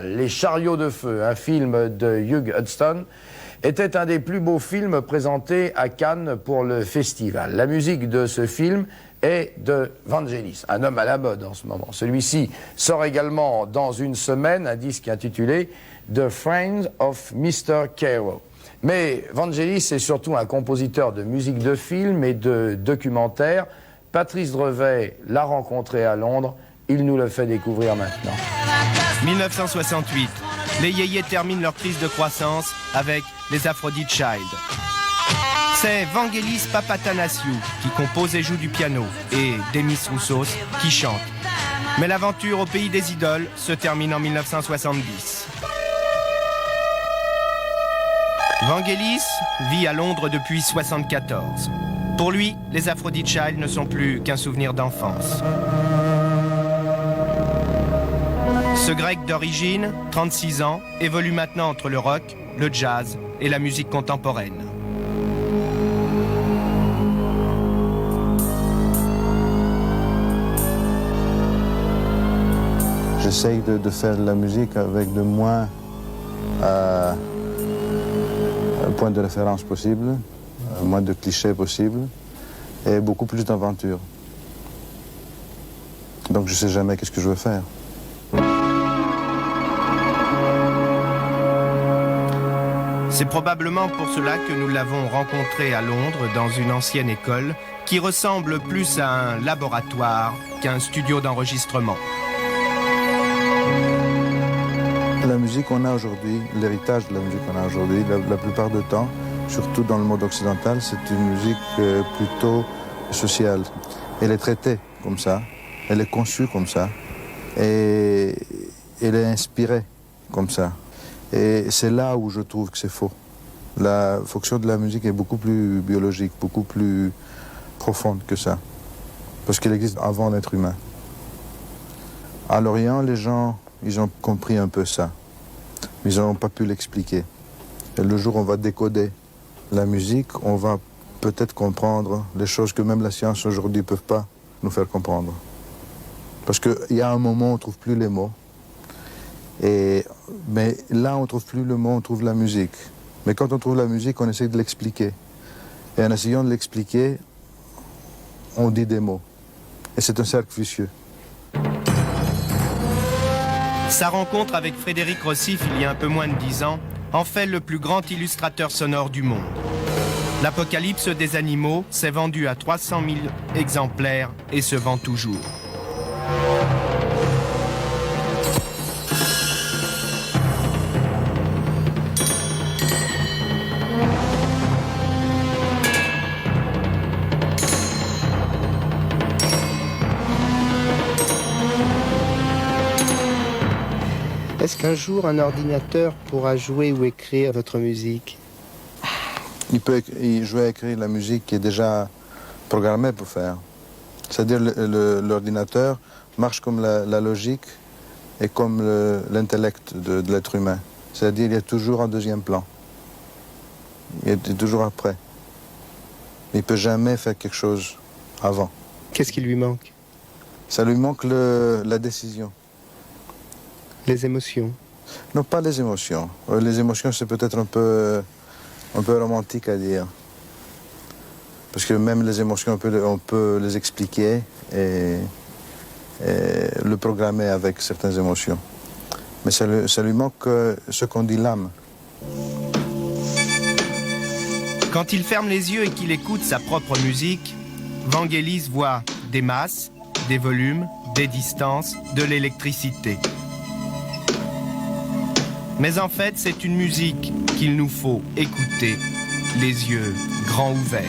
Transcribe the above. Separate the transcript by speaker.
Speaker 1: Les Chariots de Feu, un film de Hugh Hudson, était un des plus beaux films présentés à Cannes pour le festival. La musique de ce film est de Vangelis, un homme à la mode en ce moment. Celui-ci sort également dans une semaine un disque intitulé The Friends of Mr. Caro. Mais Vangelis est surtout un compositeur de musique de film et de documentaire. Patrice Drevet l'a rencontré à Londres. Il nous le fait découvrir maintenant.
Speaker 2: 1968, les Yéyés terminent leur crise de croissance avec les Aphrodite Child. C'est Vangelis Papathanassiou qui compose et joue du piano et Demis Roussos qui chante. Mais l'aventure au pays des idoles se termine en 1970. Vangelis vit à Londres depuis 1974. Pour lui, les Aphrodite Child ne sont plus qu'un souvenir d'enfance. Ce grec d'origine, 36 ans, évolue maintenant entre le rock, le jazz et la musique contemporaine.
Speaker 3: J'essaye de faire de la musique avec le moins points de référence possible, moins de clichés possible et beaucoup plus d'aventure. Donc je ne sais jamais qu'est-ce que je veux faire.
Speaker 2: C'est probablement pour cela que nous l'avons rencontré à Londres dans une ancienne école qui ressemble plus à un laboratoire qu'à un studio d'enregistrement.
Speaker 3: La musique qu'on a aujourd'hui, l'héritage de la musique qu'on a aujourd'hui, la plupart du temps, surtout dans le monde occidental, c'est une musique plutôt sociale. Elle est traitée comme ça, elle est conçue comme ça, et elle est inspirée comme ça. Et c'est là où je trouve que c'est faux. La fonction de la musique est beaucoup plus biologique, beaucoup plus profonde que ça. Parce qu'elle existe avant l'être humain. À l'Orient, les gens, ils ont compris un peu ça. Mais ils n'ont pas pu l'expliquer. Et le jour où on va décoder la musique, on va peut-être comprendre les choses que même la science aujourd'hui ne peut pas nous faire comprendre. Parce qu'il y a un moment où on ne trouve plus les mots. Mais là, on ne trouve plus le mot, on trouve la musique. Mais quand on trouve la musique, on essaie de l'expliquer. Et en essayant de l'expliquer, on dit des mots. Et c'est un cercle vicieux.
Speaker 2: Sa rencontre avec Frédéric Rossif, il y a un peu moins de 10 ans, en fait le plus grand illustrateur sonore du monde. L'Apocalypse des animaux s'est vendu à 300 000 exemplaires et se vend toujours.
Speaker 4: Est-ce qu'un jour un ordinateur pourra jouer ou écrire votre musique?
Speaker 3: Il peut jouer et écrire la musique qui est déjà programmée pour faire. C'est-à-dire l'ordinateur marche comme la logique et comme l'intellect de l'être humain. C'est-à-dire il y a toujours un deuxième plan. Il est toujours après. Il ne peut jamais faire quelque chose avant.
Speaker 4: Qu'est-ce qui lui manque?
Speaker 3: Ça lui manque la décision.
Speaker 4: Les émotions?
Speaker 3: Non, pas les émotions. Les émotions, c'est peut-être un peu romantique à dire. Parce que même les émotions, on peut les expliquer et le programmer avec certaines émotions. Mais ça lui manque ce qu'on dit l'âme.
Speaker 2: Quand il ferme les yeux et qu'il écoute sa propre musique, Vangelis voit des masses, des volumes, des distances, de l'électricité. Mais en fait, c'est une musique qu'il nous faut écouter, les yeux grands ouverts.